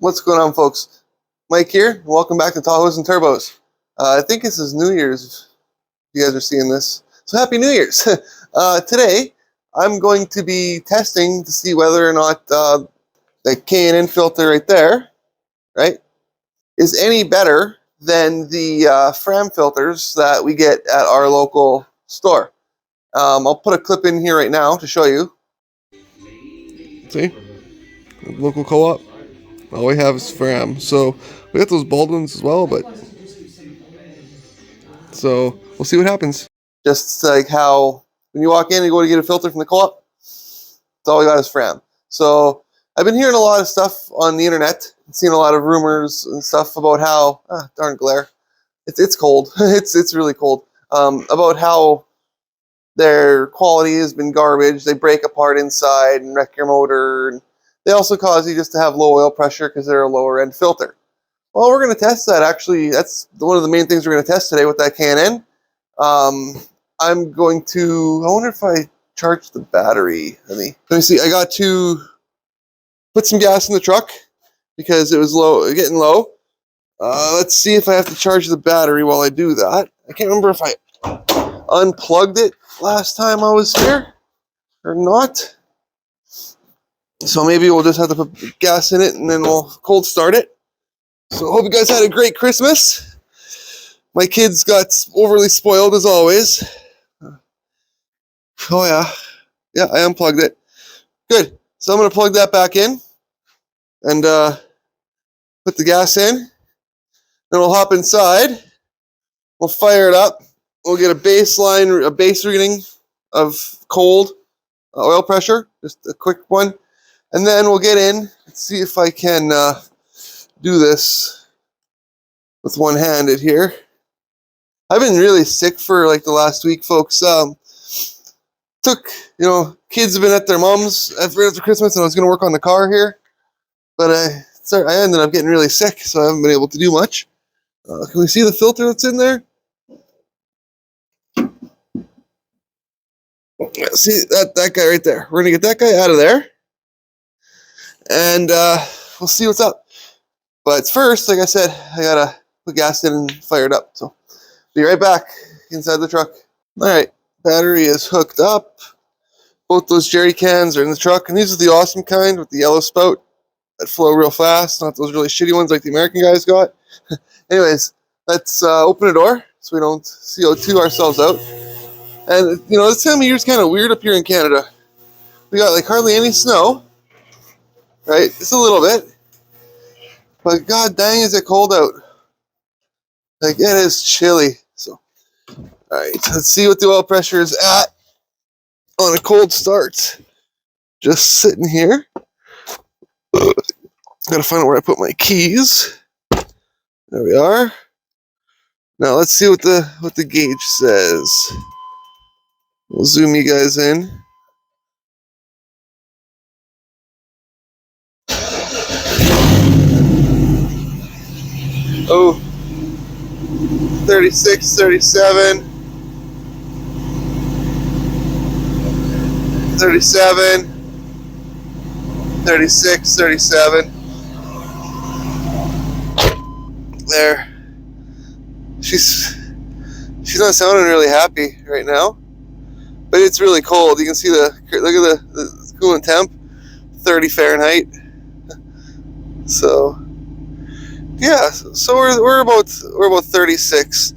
What's going on, folks? Mike here. Welcome back to Tahoes and Turbos. I think this is New Year's. If you guys are seeing this, so Happy New Year's! Today, I'm going to be testing to see whether or not the K&N filter right there, right, is any better than the FRAM filters that we get at our local store. I'll put a clip in here right now to show you. See, local co-op. All we have is FRAM. So we got those bald ones as well, but so we'll see what happens. Just like how when you walk in and go to get a filter from the co-op, that's all we got is FRAM. So I've been hearing a lot of stuff on the internet, seeing a lot of rumors and stuff about how darn glare. It's cold. it's really cold. About how their quality has been garbage. They break apart inside and wreck your motor. And they also cause you just to have low oil pressure because they're a lower end filter. Well, we're going to test that. Actually, that's one of the main things we're going to test today with that K&N. I'm going to, I wonder if I charge the battery. Let me see. I got to put some gas in the truck because it was getting low. Let's see if I have to charge the battery while I do that. I can't remember if I unplugged it last time I was here or not. So maybe we'll just have to put gas in it and then we'll cold start it. So I hope you guys had a great Christmas. My kids got overly spoiled as always. Oh yeah. Yeah, I unplugged it. Good. So I'm going to plug that back in and put the gas in. Then we'll hop inside. We'll fire it up. We'll get a base reading of cold oil pressure, just a quick one. And then we'll get in and see if I can do this with one-handed here. I've been really sick for like the last week, folks. Kids have been at their mom's after Christmas, and I was going to work on the car here. But I ended up getting really sick, so I haven't been able to do much. Can we see the filter that's in there? See that guy right there. We're going to get that guy out of there. And we'll see what's up. But first, like I said, I got to put gas in and fire it up. So be right back inside the truck. All right, battery is hooked up. Both those jerry cans are in the truck. And these are the awesome kind with the yellow spout that flow real fast. Not those really shitty ones like the American guys got. Anyways, let's open the door so we don't CO2 ourselves out. And, this time of year is kind of weird up here in Canada. We got like hardly any snow, right? Just a little bit. But god dang, is it cold out. Like, it is chilly. So, alright, let's see what the oil pressure is at on a cold start. Just sitting here. Gotta find out where I put my keys. There we are. Now let's see what the gauge says. We'll zoom you guys in. Oh, 36, 37, 37, 36, 37. There. She's not sounding really happy right now. But it's really cold. You can see look at the coolant temp, 30 Fahrenheit. So yeah, so we're about 36.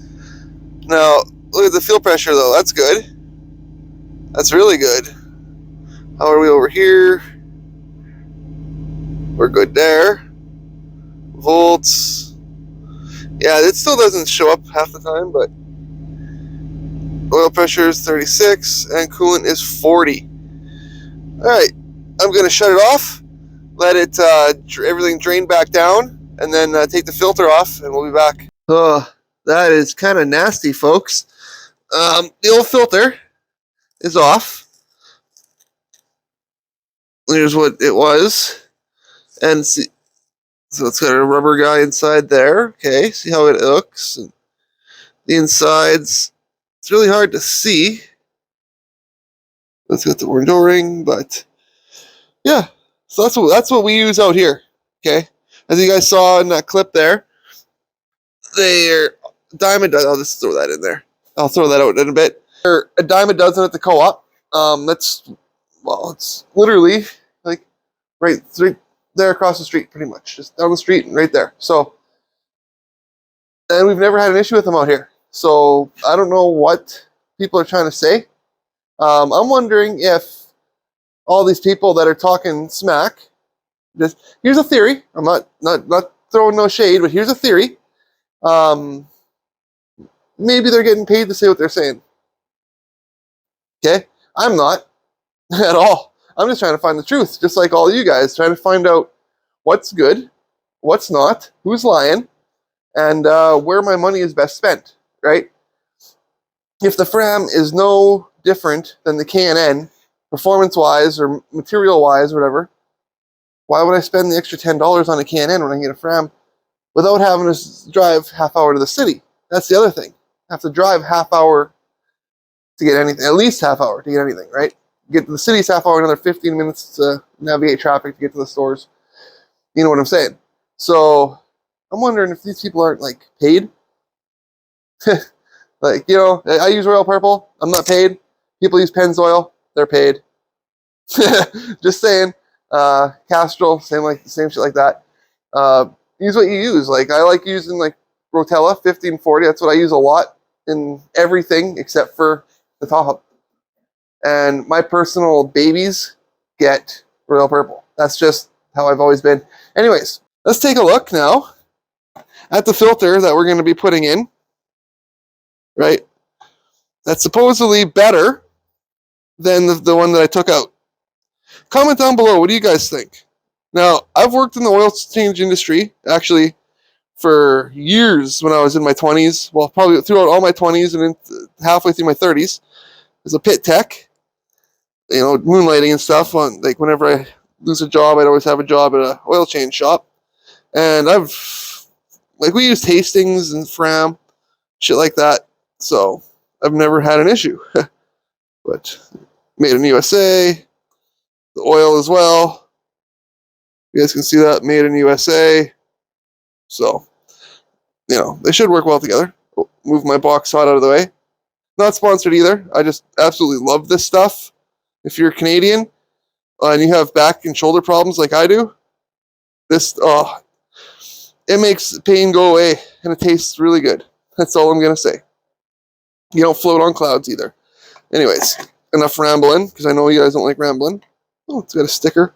Now look at the fuel pressure though. That's good. That's really good. How are we over here? We're good there. Volts. Yeah, it still doesn't show up half the time, but oil pressure is 36 and coolant is 40. All right, I'm gonna shut it off, let it everything drain back down, and then take the filter off, and we'll be back. Oh, that is kind of nasty, folks. The old filter is off. Here's what it was, and see, so it's got a rubber guy inside there. Okay, see how it looks. And the insides. It's really hard to see. Let's get the orange O-ring, but yeah. So that's what we use out here. Okay. As you guys saw in that clip there, they're a dime a dozen. I'll just throw that in there. I'll throw that out in a bit. They're a dime a dozen at the co-op. It's literally like right there across the street, pretty much. Just down the street and right there. So, and we've never had an issue with them out here. So I don't know what people are trying to say. I'm wondering if all these people that are talking smack, here's a theory. I'm not throwing no shade, but here's a theory. Maybe they're getting paid to say what they're saying. Okay? I'm not at all. I'm just trying to find the truth, just like all you guys, trying to find out what's good, what's not, who's lying, and where my money is best spent, right? If the FRAM is no different than the K&N, performance-wise or material-wise or whatever, why would I spend the extra $10 on a K&N when I can get a FRAM without having to drive half hour to the city? That's the other thing. I have to drive half hour to get anything, at least half hour to get anything, right? Get to the city's half hour, another 15 minutes to navigate traffic to get to the stores. You know what I'm saying? So I'm wondering if these people aren't like paid. Like, you know, I use Royal Purple. I'm not paid. People use Pennzoil. They're paid. Just saying. Castrol, same shit like that. Use what you use. Like, I like using like Rotella 1540. That's what I use a lot in everything except for the Tahoe. And my personal babies get Royal Purple. That's just how I've always been. Anyways, let's take a look now at the filter that we're going to be putting in. Right? That's supposedly better than the one that I took out. Comment down below, what do you guys think? Now, I've worked in the oil change industry, actually, for years when I was in my 20s. Well, probably throughout all my 20s and halfway through my 30s. As a pit tech, you know, moonlighting and stuff. Like, whenever I lose a job, I'd always have a job at an oil change shop. And we used Hastings and FRAM, shit like that. So, I've never had an issue. But, made in USA, the oil as well. You guys can see that, made in USA. So, you know, they should work well together. Move my box hot out of the way. Not sponsored either. I just absolutely love this stuff. If you're Canadian and you have back and shoulder problems like I do, it makes pain go away and it tastes really good. That's all I'm going to say. You don't float on clouds either. Anyways, enough rambling because I know you guys don't like rambling. Oh, it's got a sticker.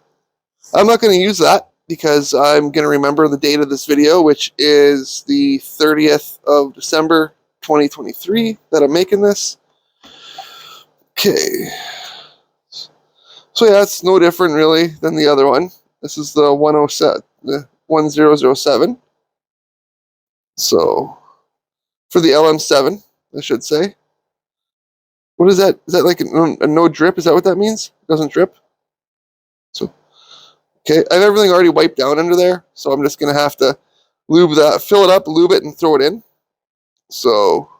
I'm not going to use that because I'm going to remember the date of this video, which is the 30th of December, 2023 that I'm making this. Okay. So yeah, it's no different really than the other one. This is the 1007. So for the LM7, I should say. What is that? Is that like a no drip? Is that what that means? It doesn't drip? So okay, I have everything already wiped down under there, so I'm just gonna have to lube that, fill it up, lube it, and throw it in. So,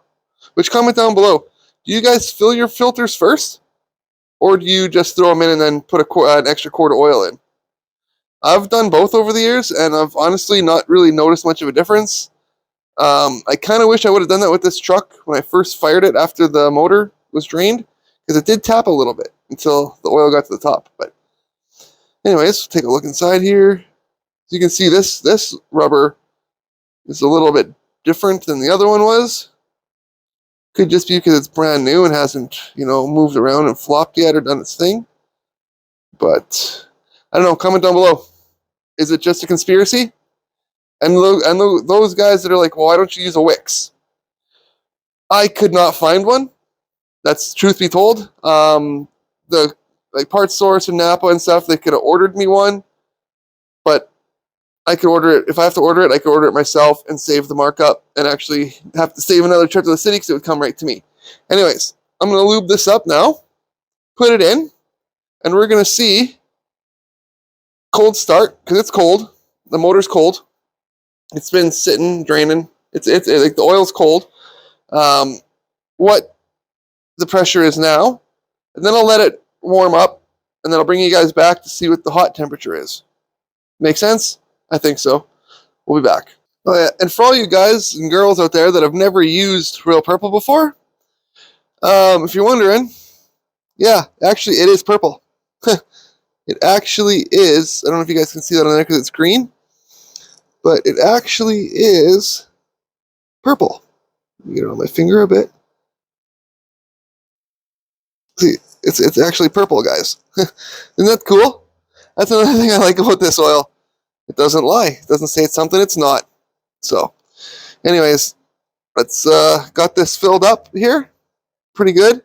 which comment down below. Do you guys fill your filters first? Or do you just throw them in and then put an extra quart of oil in? I've done both over the years, and I've honestly not really noticed much of a difference. I kind of wish I would have done that with this truck when I first fired it after the motor was drained, because it did tap a little bit until the oil got to the top. But anyways, take a look inside here. As you can see, this rubber is a little bit different than the other one was. Could just be because it's brand new and hasn't, you know, moved around and flopped yet or done its thing. But I don't know. Comment down below. Is it just a conspiracy? And those guys that are like, well, why don't you use a Wix? I could not find one. That's truth be told. The Parts Source and Napa and stuff, they could have ordered me one, but I could order it. If I have to order it, I could order it myself and save the markup and actually have to save another trip to the city because it would come right to me. Anyways, I'm going to lube this up now, put it in, and we're going to see cold start because it's cold. The motor's cold. It's been sitting, draining. It's like the oil's cold. What the pressure is now, and then I'll let it warm up, and then I'll bring you guys back to see what the hot temperature is. Make sense? I think so. we'll be back. Oh yeah, and for all you guys and girls out there that have never used Royal Purple before, if you're wondering, yeah, actually it is purple. It actually is. I don't know if you guys can see that on there because it's green, but it actually is purple. Let me get it on my finger a bit. See, it's actually purple, guys. Isn't that cool? That's another thing I like about this oil. It doesn't lie. It doesn't say it's something it's not. So, anyways, let's got this filled up here. Pretty good.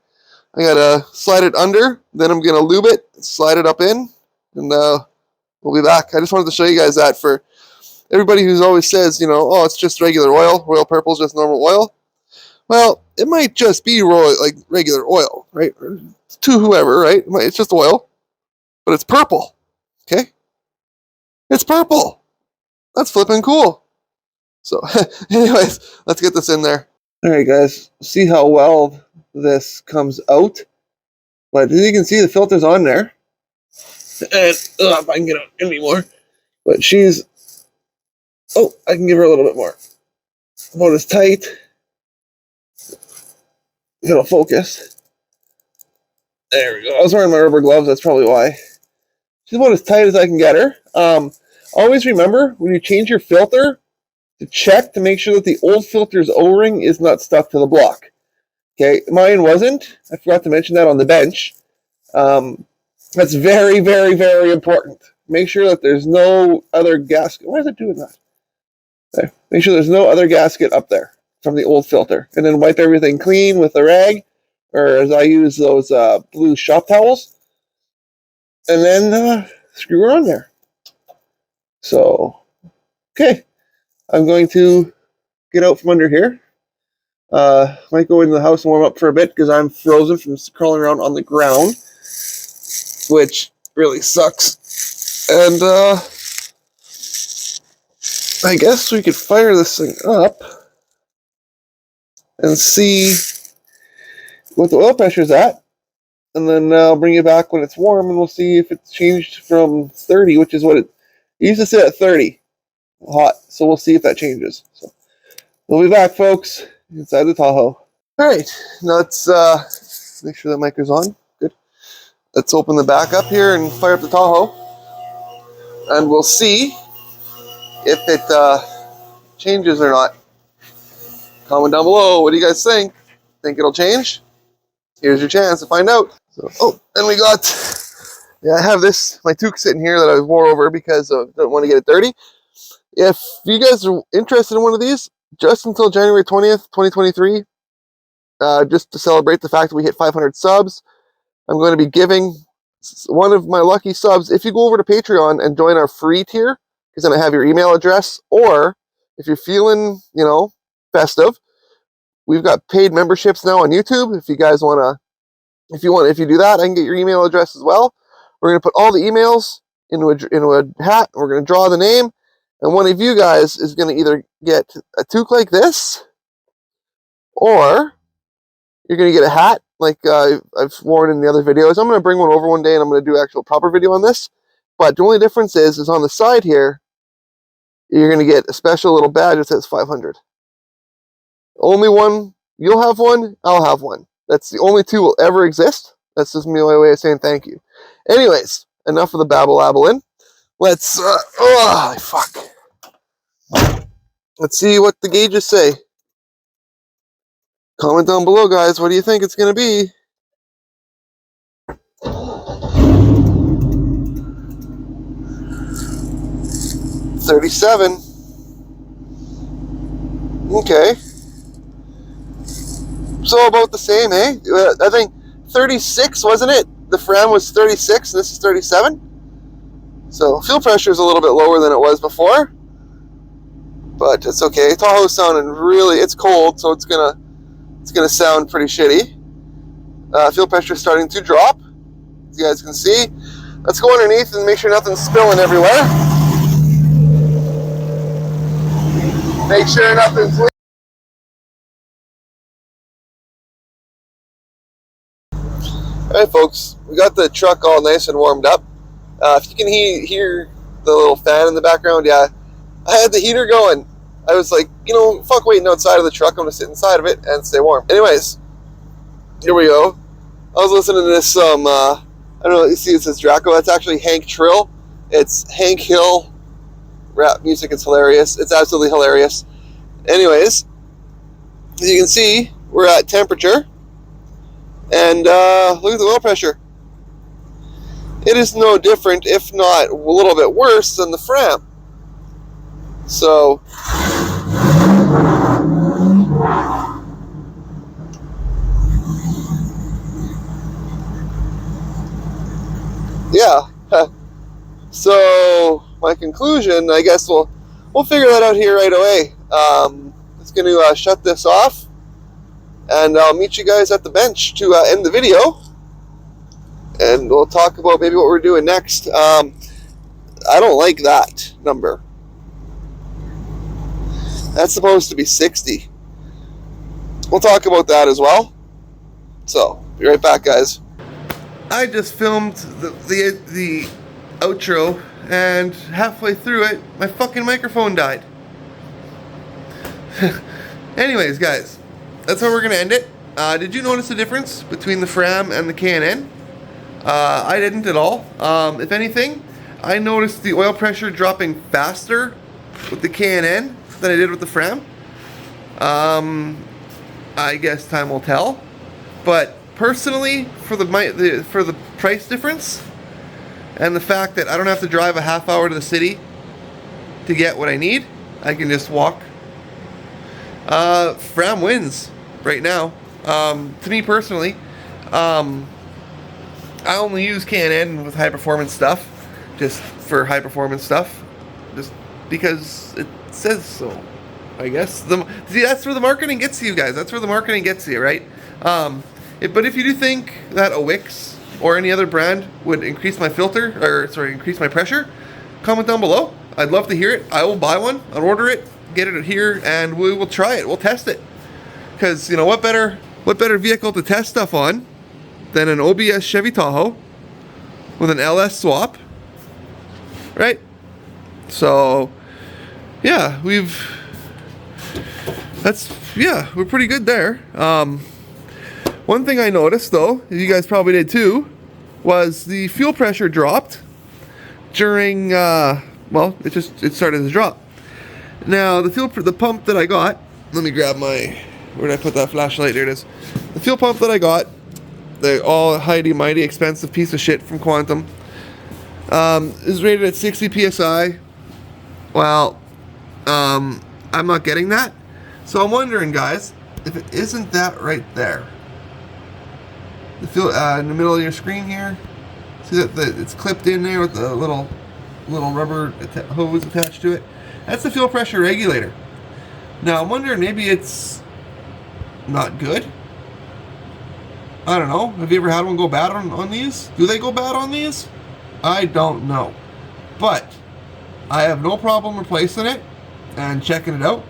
I gotta slide it under, then I'm gonna lube it, slide it up in, and we'll be back. I just wanted to show you guys that for everybody who's always says, you know, oh, it's just regular oil. Royal Purple is just normal oil. Well, it might just be like regular oil, right? To whoever, right? It's just oil, but it's purple. Okay, it's purple. That's flipping cool. So, anyways, let's get this in there. All right, guys, see how well this comes out. But as you can see, the filter's on there. And if I can get out any more. But she's, oh, I can give her a little bit more. About as tight. It'll focus. There we go. I was wearing my rubber gloves, that's probably why. She's about as tight as I can get her. Always remember, when you change your filter, to check to make sure that the old filter's O-ring is not stuck to the block. Okay, mine wasn't. I forgot to mention that on the bench. That's very, very, very important. Make sure that there's no other gasket. Why is it doing that? Okay. Make sure there's no other gasket up there from the old filter. And then wipe everything clean with a rag, or as I use those blue shop towels. And then screw her on there. So, okay. I'm going to get out from under here. Might go into the house and warm up for a bit because I'm frozen from crawling around on the ground, which really sucks. And I guess we could fire this thing up and see what the oil pressure is at. And then I'll bring it back when it's warm and we'll see if it's changed from 30, which is what it used to sit at 30 hot. So we'll see if that changes. So we'll be back, folks, inside the Tahoe. All right, now let's make sure that mic is on. Good. Let's open the back up here and fire up the Tahoe. And we'll see if it changes or not. Comment down below. What do you guys think? Think it'll change? Here's your chance to find out. So, oh, and we got, yeah, I have this, my toque sitting here that I wore over because I don't want to get it dirty. If you guys are interested in one of these, just until January 20th, 2023, just to celebrate the fact that we hit 500 subs, I'm going to be giving one of my lucky subs, if you go over to Patreon and join our free tier, because then I have your email address, or if you're feeling, you know, festive, we've got paid memberships now on YouTube. If you guys want to, if you do that, I can get your email address as well. We're going to put all the emails into a hat. We're going to draw the name, and one of you guys is going to either get a toque like this, or you're going to get a hat like I've worn in the other videos. I'm going to bring one over one day, and I'm going to do an actual proper video on this. But the only difference is on the side here, you're going to get a special little badge that says 500. Only one, you'll have one, I'll have one. That's the only two will ever exist. That's just my way of saying thank you. Anyways, enough of the babble-abbling. Let's, fuck. Let's see what the gauges say. Comment down below, guys. What do you think it's going to be? $37. Okay. So about the same, eh? I think 36, wasn't it? The FRAM was 36, and this is 37. So fuel pressure is a little bit lower than it was before, but it's okay. Tahoe's sounding really, it's cold, so it's gonna sound pretty shitty. Fuel pressure is starting to drop, as you guys can see. Let's go underneath and make sure nothing's spilling everywhere. Make sure nothing's leaking. Alright folks, we got the truck all nice and warmed up. If you can hear the little fan in the background, yeah, I had the heater going. I was like, fuck waiting outside of the truck. I'm going to sit inside of it and stay warm. Anyways, here we go. I was listening to this, I don't know, you see it says Draco. That's actually Hank Trill. It's Hank Hill rap music. It's hilarious. It's absolutely hilarious. Anyways, as you can see, we're at temperature. And look at the oil pressure. It is no different, if not a little bit worse, than the FRAM. So, yeah. So, my conclusion, I guess we'll figure that out here right away. It's going to shut this off, and I'll meet you guys at the bench to end the video, and we'll talk about maybe what we're doing next. I don't like that number. That's supposed to be 60. We'll talk about that as well. So, be right back, guys. I just filmed the outro, and halfway through it, my fucking microphone died. Anyways, guys, that's how we're gonna end it. Did you notice the difference between the FRAM and the K&N? I didn't at all. If anything, I noticed the oil pressure dropping faster with the K&N than I did with the FRAM. I guess time will tell. But personally, for the price difference and the fact that I don't have to drive a half hour to the city to get what I need, I can just walk. FRAM wins right now. To me personally, I only use K&N with high performance stuff, just for high performance stuff, just because it says so, I guess. See, that's where the marketing gets you guys. That's where the marketing gets you, right? But if you do think that a Wix or any other brand would increase my increase my pressure, comment down below. I'd love to hear it. I will buy one. I'll order it, get it here, and we will try it. We'll test it. Because, what better vehicle to test stuff on than an OBS Chevy Tahoe with an LS swap, right? So, yeah, we're pretty good there. One thing I noticed, though, you guys probably did too, was the fuel pressure dropped during, it started to drop. Now, the pump that I got, let me grab where did I put that flashlight? There it is. The fuel pump that I got, the all mighty expensive piece of shit from Quantum, is rated at 60 PSI. Well, I'm not getting that. So I'm wondering, guys, if it isn't that right there. The fuel, in the middle of your screen here, see that it's clipped in there with the little rubber hose attached to it. That's the fuel pressure regulator. Now I'm wondering, maybe it's not good. I don't know. Have you ever had one go bad on these? Do they go bad on these? I don't know. But I have no problem replacing it and checking it out.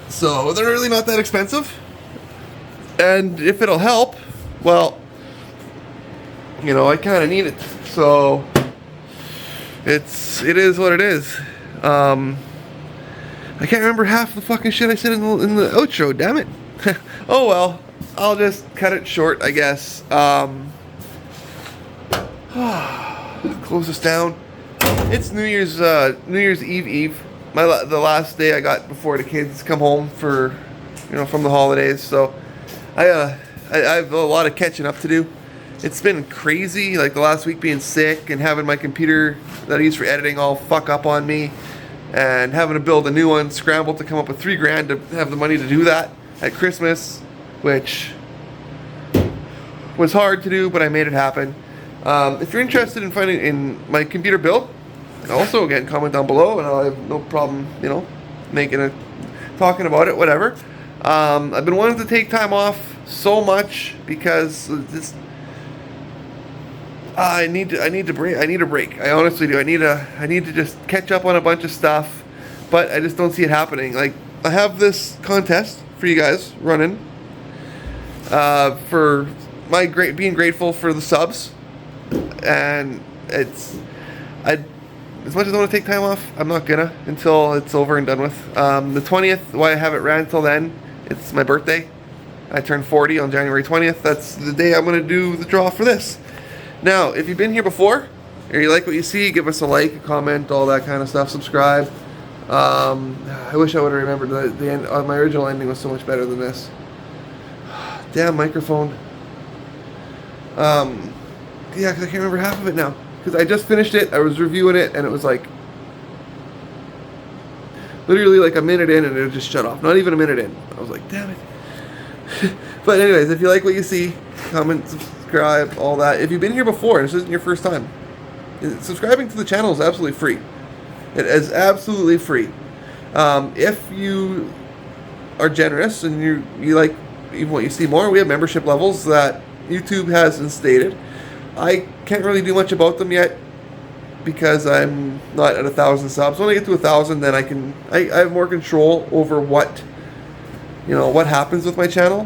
So they're really not that expensive. And if it'll help, well, I kind of need it. So it is what it is. I can't remember half the fucking shit I said in the outro, damn it. Oh well, I'll just cut it short, I guess. Close this down. It's New Year's Eve. The last day I got before the kids come home from the holidays. So I have a lot of catching up to do. It's been crazy, like the last week being sick and having my computer that I use for editing all fuck up on me, and having to build a new one, scramble to come up with $3,000 to have the money to do that at Christmas, which was hard to do, but I made it happen. If you're interested in finding my computer build, also again comment down below, and I'll have no problem, talking about it, whatever. I've been wanting to take time off so much because I need a break. I honestly do. I need to just catch up on a bunch of stuff, but I just don't see it happening. Like, I have this contest for you guys running for being grateful for the subs, and as much as I want to take time off, I'm not gonna until it's over and done with. The 20th, why I have it ran until then, it's my birthday. I turned 40 on January 20th. That's the day I'm gonna do the draw for this. Now, if you've been here before, or you like what you see, give us a like, a comment, all that kind of stuff. Subscribe. I wish I would have remembered the end. My original ending was so much better than this. Damn microphone. Yeah, because I can't remember half of it now. Because I just finished it, I was reviewing it, and it was like literally like a minute in, and it just shut off. Not even a minute in. I was like, damn it. But anyways, if you like what you see, comment, subscribe, all that. If you've been here before and this isn't your first time, subscribing to the channel is absolutely free. It is absolutely free. If you are generous and you like even what you see more, we have membership levels that YouTube has instated. I can't really do much about them yet because I'm not at 1,000 subs. When I get to 1,000, then I have more control over what happens with my channel.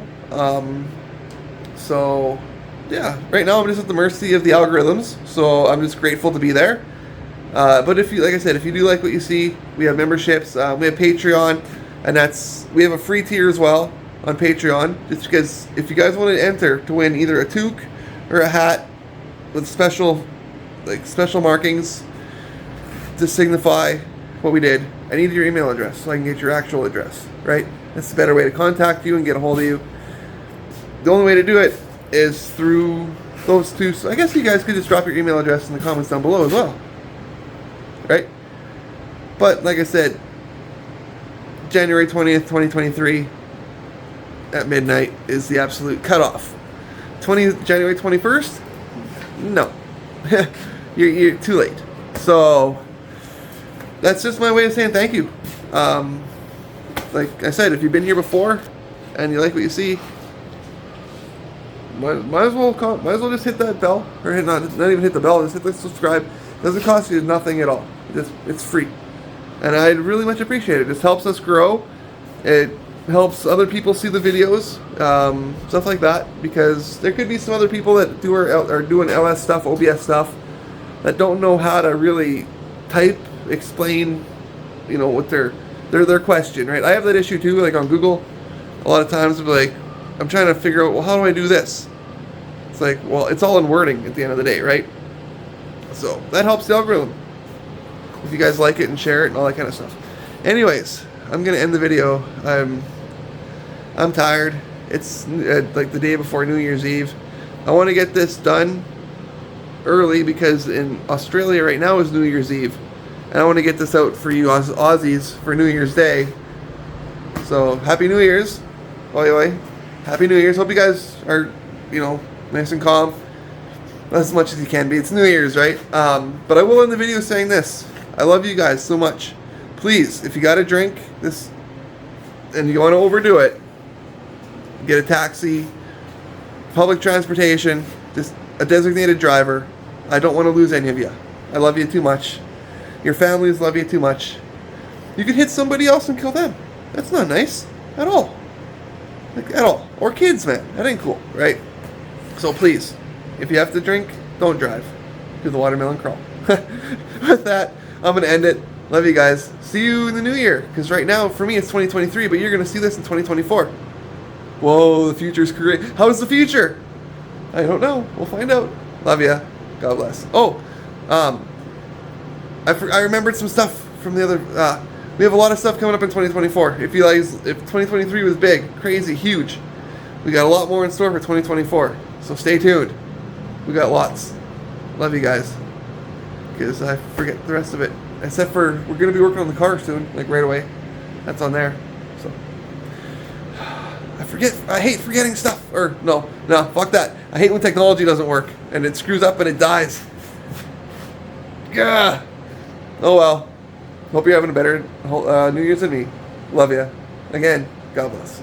So yeah, right now I'm just at the mercy of the algorithms. So I'm just grateful to be there. But if you, like I said, if you do like what you see, we have memberships. We have Patreon, and we have a free tier as well on Patreon. Just because if you guys want to enter to win either a toque or a hat with special markings to signify what we did, I need your email address so I can get your actual address, right? That's the better way to contact you and get a hold of you. The only way to do it is through those two. So I guess you guys could just drop your email address in the comments down below as well, right? But like I said, January 20th, 2023 at midnight is the absolute cutoff. January 21st? No. you're too late. So that's just my way of saying thank you. Like I said, if you've been here before and you like what you see, might as well just hit that bell, or not even hit the bell, just hit the subscribe. It doesn't cost you nothing at all. It's free, and I'd really much appreciate it. It just helps us grow. It helps other people see the videos, stuff like that, because there could be some other people that are doing LS stuff, OBS stuff, that don't know how to really explain, what their question, right? I have that issue too, like on Google. A lot of times I'll be like, I'm trying to figure out, well, how do I do this? It's like, well, it's all in wording at the end of the day, right? So that helps the algorithm. If you guys like it and share it and all that kind of stuff. Anyways, I'm gonna end the video. I'm tired. It's like the day before New Year's Eve. I want to get this done early because in Australia right now is New Year's Eve, and I want to get this out for you Aussies for New Year's Day. So Happy New Year's, oi. Happy New Year's. Hope you guys are, nice and calm. As much as you can be. It's New Year's, right? But I will end the video saying this. I love you guys so much. Please, if you got a drink this and you want to overdo it, get a taxi, public transportation, just a designated driver. I don't want to lose any of you. I love you too much. Your families love you too much. You could hit somebody else and kill them. That's not nice at all. At all. Or kids, man. That ain't cool, right? So please, if you have to drink, don't drive. Do the watermelon crawl. With that, I'm going to end it. Love you guys. See you in the new year. Because right now, for me, it's 2023, but you're going to see this in 2024. Whoa, the future's great. How's the future? I don't know. We'll find out. Love ya. God bless. Oh, I remembered some stuff from the other... we have a lot of stuff coming up in 2024. If 2023 was big, crazy, huge, we got a lot more in store for 2024. So stay tuned. We got lots. Love you guys. Because I forget the rest of it. Except for we're going to be working on the car soon, like right away. That's on there. So I hate forgetting stuff. Or no, fuck that. I hate when technology doesn't work and it screws up and it dies. Gah. Oh well. Hope you're having a better New Year's than me. Love ya. Again, God bless.